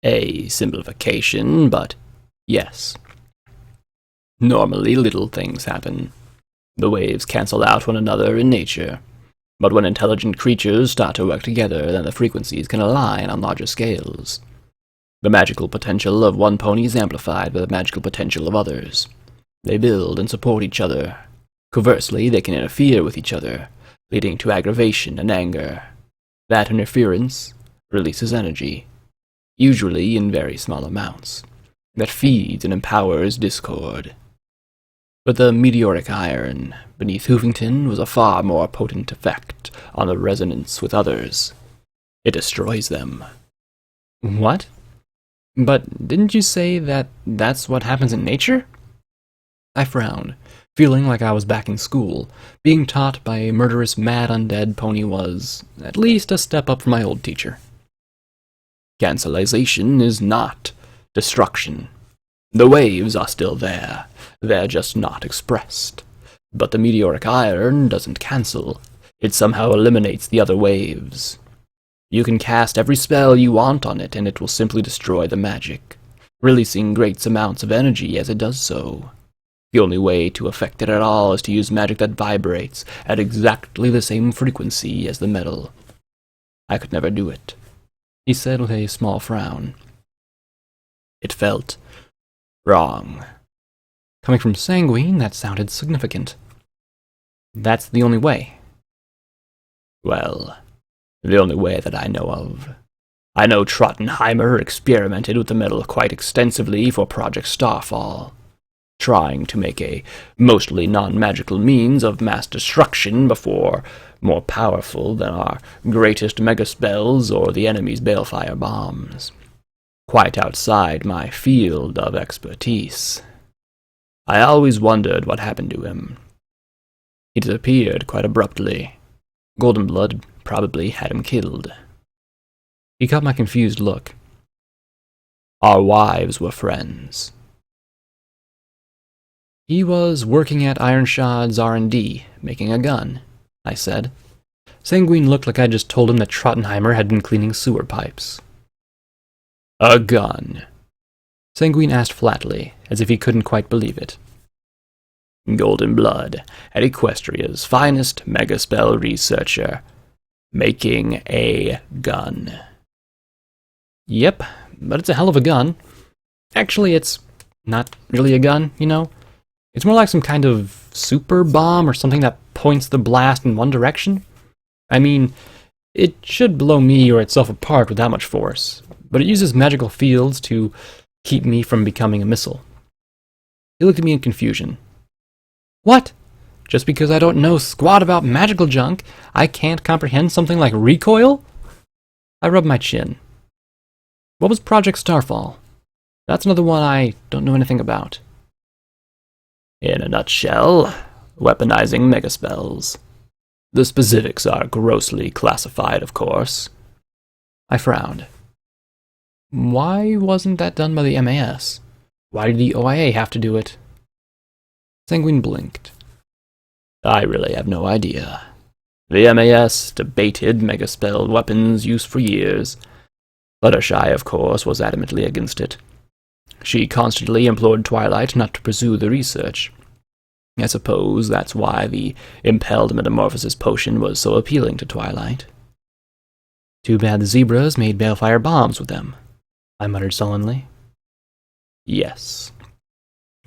A simplification, but yes. Normally, little things happen. The waves cancel out one another in nature. But when intelligent creatures start to work together, then the frequencies can align on larger scales. The magical potential of one pony is amplified by the magical potential of others. They build and support each other. Conversely, they can interfere with each other, leading to aggravation and anger. That interference releases energy, usually in very small amounts, that feeds and empowers discord. But the meteoric iron beneath Hoovington was a far more potent effect on the resonance with others. It destroys them. What? But didn't you say that that's what happens in nature? I frowned, feeling like I was back in school. Being taught by a murderous mad undead pony was, at least, a step up from my old teacher. Cancellation is not destruction. The waves are still there. They're just not expressed. But the meteoric iron doesn't cancel. It somehow eliminates the other waves. You can cast every spell you want on it, and it will simply destroy the magic, releasing great amounts of energy as it does so. The only way to affect it at all is to use magic that vibrates at exactly the same frequency as the metal. I could never do it, he said with a small frown. It felt wrong. Coming from Sanguine, that sounded significant. That's the only way. Well, the only way that I know of. I know Trottenheimer experimented with the metal quite extensively for Project Starfall, trying to make a mostly non-magical means of mass destruction before more powerful than our greatest megaspells or the enemy's balefire bombs. Quite outside my field of expertise. I always wondered what happened to him. He disappeared quite abruptly. Goldenblood probably had him killed. He caught my confused look. Our wives were friends. He was working at Ironshard's R&D, making a gun, I said. Sanguine looked like I just told him that Trottenheimer had been cleaning sewer pipes. A gun? Sanguine asked flatly, as if he couldn't quite believe it. Goldenblood, at Equestria's finest megaspell researcher, making a gun. Yep, but it's a hell of a gun. Actually, it's not really a gun, you know? It's more like some kind of super bomb or something that points the blast in one direction. I mean, it should blow me or itself apart with that much force, but it uses magical fields to keep me from becoming a missile. He looked at me in confusion. What? Just because I don't know squat about magical junk, I can't comprehend something like recoil? I rubbed my chin. What was Project Starfall? That's another one I don't know anything about. In a nutshell, weaponizing megaspells. The specifics are grossly classified, of course. I frowned. Why wasn't that done by the MAS? Why did the OIA have to do it? Sanguine blinked. I really have no idea. The MAS debated megaspell weapons use for years. Fluttershy, of course, was adamantly against it. She constantly implored Twilight not to pursue the research. I suppose that's why the impelled metamorphosis potion was so appealing to Twilight. Too bad the zebras made balefire bombs with them, I muttered sullenly. Yes.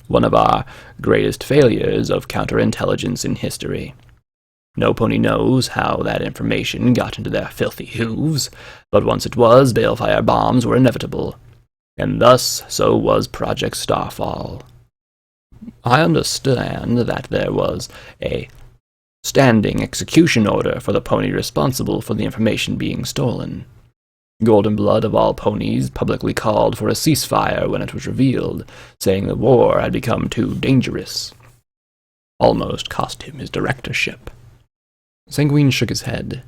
One of our greatest failures of counterintelligence in history. No pony knows how that information got into their filthy hooves, but once it was, balefire bombs were inevitable. And thus, so was Project Starfall. I understand that there was a standing execution order for the pony responsible for the information being stolen. Goldenblood of all ponies publicly called for a ceasefire when it was revealed, saying the war had become too dangerous. Almost cost him his directorship. Sanguine shook his head.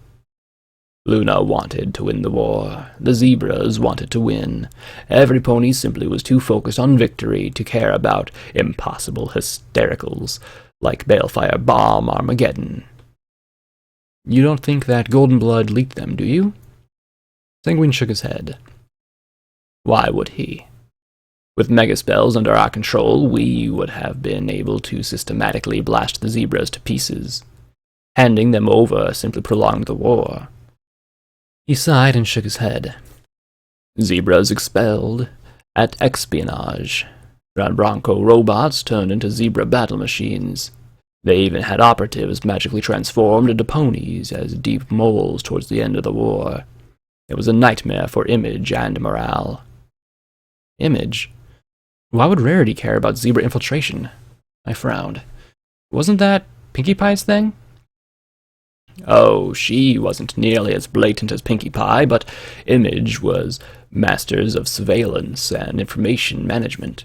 Luna wanted to win the war. The zebras wanted to win. Every pony simply was too focused on victory to care about impossible hystericals like Balefire Bomb Armageddon. You don't think that Goldenblood leaked them, do you? Sanguine shook his head. Why would he? With megaspells under our control, we would have been able to systematically blast the zebras to pieces. Handing them over simply prolonged the war. He sighed and shook his head. Zebras expelled at espionage. Bronco robots turned into zebra battle machines. They even had operatives magically transformed into ponies as deep moles towards the end of the war. It was a nightmare for Image and morale. Image? Why would Rarity care about zebra infiltration? I frowned. Wasn't that Pinkie Pie's thing? Oh, she wasn't nearly as blatant as Pinkie Pie, but Image was masters of surveillance and information management.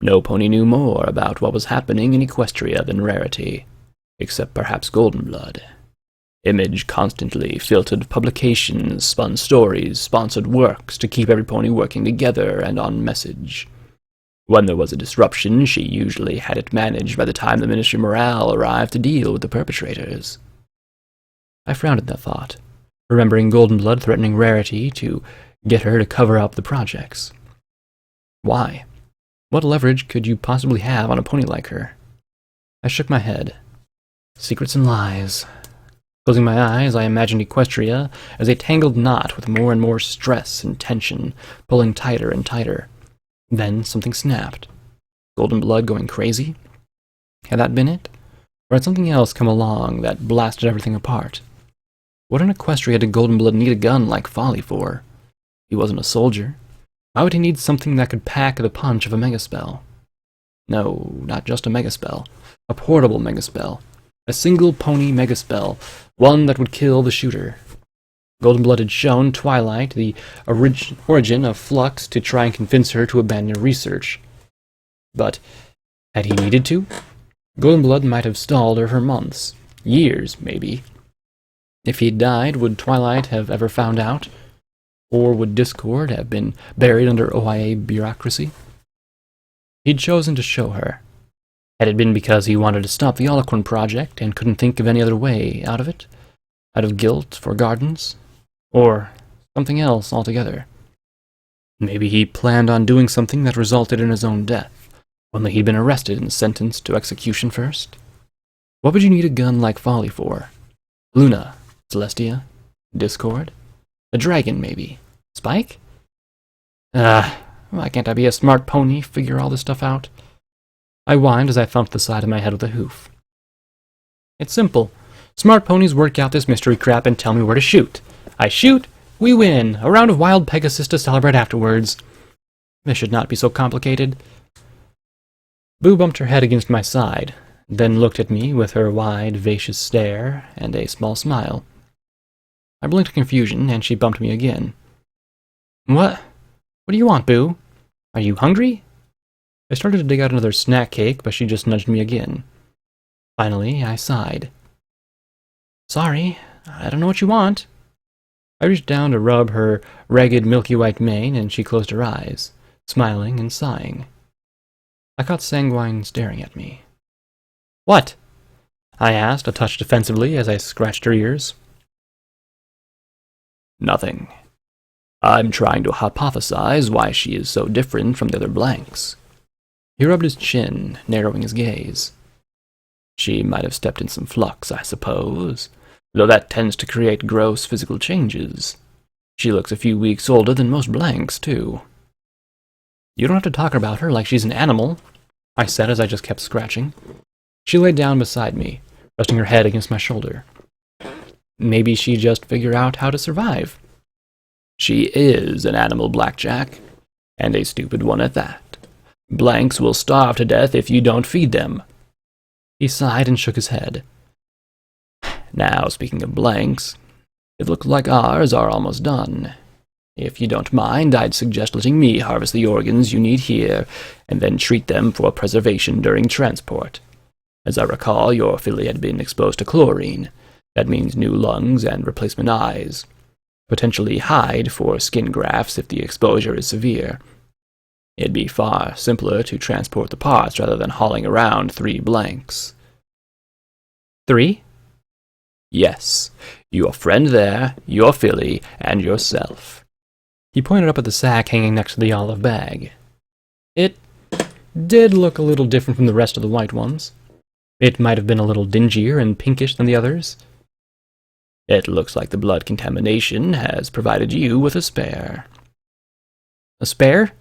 No pony knew more about what was happening in Equestria than Rarity, except perhaps Goldenblood. Image constantly filtered publications, spun stories, sponsored works to keep every pony working together and on message. When there was a disruption, she usually had it managed by the time the Ministry of Morale arrived to deal with the perpetrators. I frowned at that thought, remembering Goldenblood threatening Rarity to get her to cover up the projects. Why? What leverage could you possibly have on a pony like her? I shook my head. Secrets and lies. Closing my eyes, I imagined Equestria as a tangled knot with more and more stress and tension, pulling tighter and tighter. Then something snapped. Goldenblood going crazy? Had that been it? Or had something else come along that blasted everything apart? What in Equestria did Goldenblood need a gun like Folly for? He wasn't a soldier. Why would he need something that could pack the punch of a megaspell? No, not just a megaspell. A portable megaspell. A single pony megaspell. One that would kill the shooter. Goldenblood had shown Twilight the origin of Flux to try and convince her to abandon research. But had he needed to? Goldenblood might have stalled her for months. Years, maybe. If he had died, would Twilight have ever found out? Or would Discord have been buried under OIA bureaucracy? He'd chosen to show her. Had it been because he wanted to stop the Olaquin project and couldn't think of any other way out of it? Out of guilt for Gardens? Or something else altogether? Maybe he planned on doing something that resulted in his own death, only he'd been arrested and sentenced to execution first? What would you need a gun like Folly for? Luna? Celestia? Discord? A dragon, maybe? Spike? Why can't I be a smart pony, figure all this stuff out? I whined as I thumped the side of my head with a hoof. It's simple. Smart ponies work out this mystery crap and tell me where to shoot. I shoot, we win. A round of wild Pegasus to celebrate afterwards. This should not be so complicated. Boo bumped her head against my side, then looked at me with her wide, vacious stare and a small smile. I blinked in confusion, and she bumped me again. What? What do you want, Boo? Are you hungry? I started to dig out another snack cake, but she just nudged me again. Finally, I sighed. Sorry, I don't know what you want. I reached down to rub her ragged, milky white mane, and she closed her eyes, smiling and sighing. I caught Sanguine staring at me. What? I asked, a touch defensively, as I scratched her ears. Nothing. I'm trying to hypothesize why she is so different from the other blanks. He rubbed his chin, narrowing his gaze. She might have stepped in some flux, I suppose, though that tends to create gross physical changes. She looks a few weeks older than most blanks, too. You don't have to talk about her like she's an animal, I said as I just kept scratching. She lay down beside me, resting her head against my shoulder. Maybe she just figured out how to survive. She is an animal, Blackjack, and a stupid one at that. Blanks will starve to death if you don't feed them. He sighed and shook his head. Now, speaking of blanks, it looks like ours are almost done. If you don't mind, I'd suggest letting me harvest the organs you need here, and then treat them for preservation during transport. As I recall, your filly had been exposed to chlorine. That means new lungs and replacement eyes. Potentially hide for skin grafts if the exposure is severe. It'd be far simpler to transport the parts rather than hauling around 3 blanks. 3? Yes. Your friend there, your filly, and yourself. He pointed up at the sack hanging next to the olive bag. It did look a little different from the rest of the white ones. It might have been a little dingier and pinkish than the others. It looks like the blood contamination has provided you with a spare. A spare?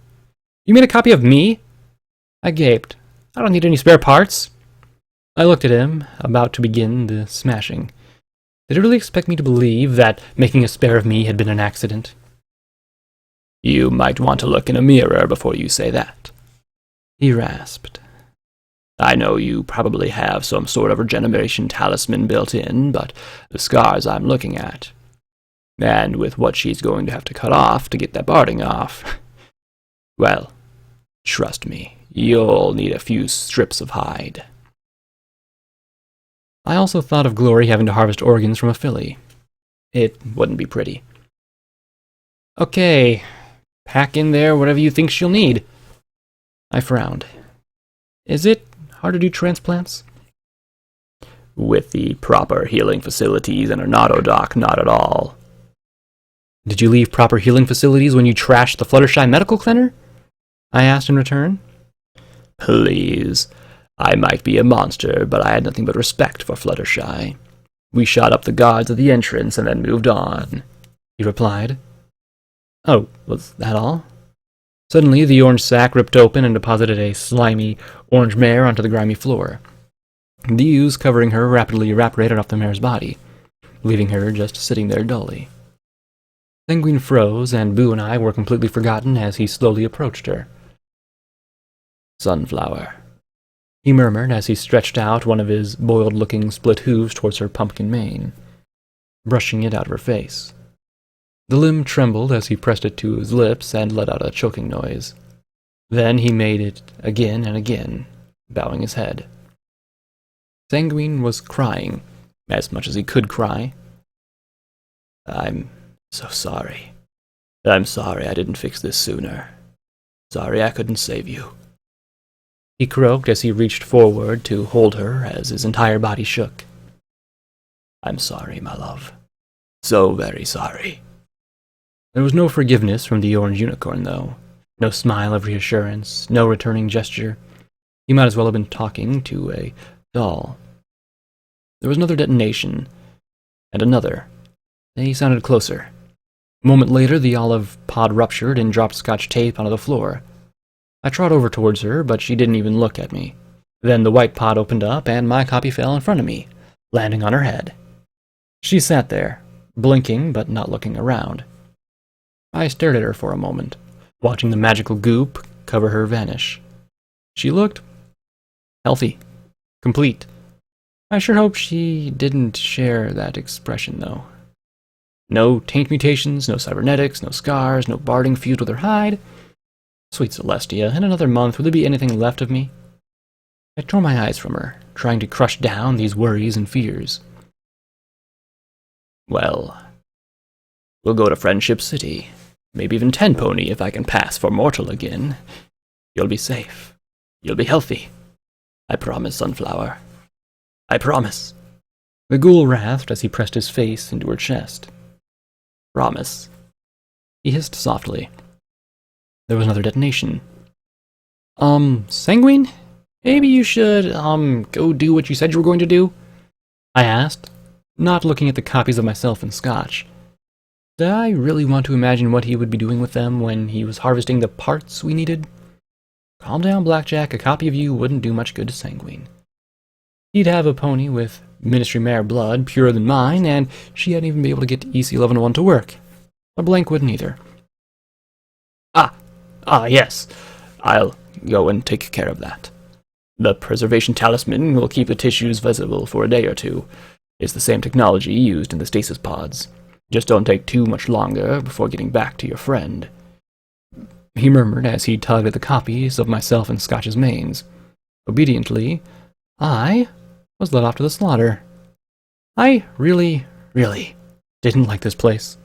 You made a copy of me? I gaped. I don't need any spare parts. I looked at him, about to begin the smashing. Did he really expect me to believe that making a spare of me had been an accident? You might want to look in a mirror before you say that, he rasped. I know you probably have some sort of regeneration talisman built in, but the scars I'm looking at, and with what she's going to have to cut off to get that barding off, well, trust me, you'll need a few strips of hide. I also thought of Glory having to harvest organs from a filly. It wouldn't be pretty. Okay, pack in there whatever you think she'll need. I frowned. Is it hard to do transplants? With the proper healing facilities and an auto-doc, not at all. Did you leave proper healing facilities when you trashed the Fluttershy Medical Center? I asked in return. Please. I might be a monster, but I had nothing but respect for Fluttershy. We shot up the guards at the entrance and then moved on, he replied. Oh, was that all? Suddenly, the orange sack ripped open and deposited a slimy orange mare onto the grimy floor. The ooze covering her rapidly evaporated off the mare's body, leaving her just sitting there dully. Sanguine froze, and Boo and I were completely forgotten as he slowly approached her. Sunflower, he murmured as he stretched out one of his boiled-looking split hooves towards her pumpkin mane, brushing it out of her face. The limb trembled as he pressed it to his lips and let out a choking noise. Then he made it again and again, bowing his head. Sanguine was crying, as much as he could cry. I'm so sorry. I'm sorry I didn't fix this sooner. Sorry I couldn't save you. He croaked as he reached forward to hold her as his entire body shook. I'm sorry, my love. So very sorry. There was no forgiveness from the orange unicorn, though. No smile of reassurance, no returning gesture. He might as well have been talking to a doll. There was another detonation, and another. They sounded closer. A moment later, the olive pod ruptured and dropped Scotch tape onto the floor. I trod over towards her, but she didn't even look at me. Then the white pod opened up, and my copy fell in front of me, landing on her head. She sat there, blinking but not looking around. I stared at her for a moment, watching the magical goop cover her vanish. She looked healthy, complete. I sure hope she didn't share that expression, though. No taint mutations, no cybernetics, no scars, no barding fused with her hide. Sweet Celestia, in another month would there be anything left of me? I tore my eyes from her, trying to crush down these worries and fears. Well, we'll go to Friendship City. Maybe even Tenpony if I can pass for mortal again. You'll be safe. You'll be healthy. I promise, Sunflower. I promise. The ghoul rasped as he pressed his face into her chest. Promise. He hissed softly. There was another detonation. Sanguine? Maybe you should, go do what you said you were going to do? I asked, not looking at the copies of myself in Scotch. Did I really want to imagine what he would be doing with them when he was harvesting the parts we needed? Calm down, Blackjack. A copy of you wouldn't do much good to Sanguine. He'd have a pony with Ministry Mare blood, purer than mine, and she hadn't even been able to get EC-1101 to work. A blank wouldn't either. Yes. I'll go and take care of that. The preservation talisman will keep the tissues visible for a day or two. It's the same technology used in the stasis pods. Just don't take too much longer before getting back to your friend. He murmured as he tugged at the copies of myself and Scotch's manes. Obediently, I was led off to the slaughter. I really didn't like this place.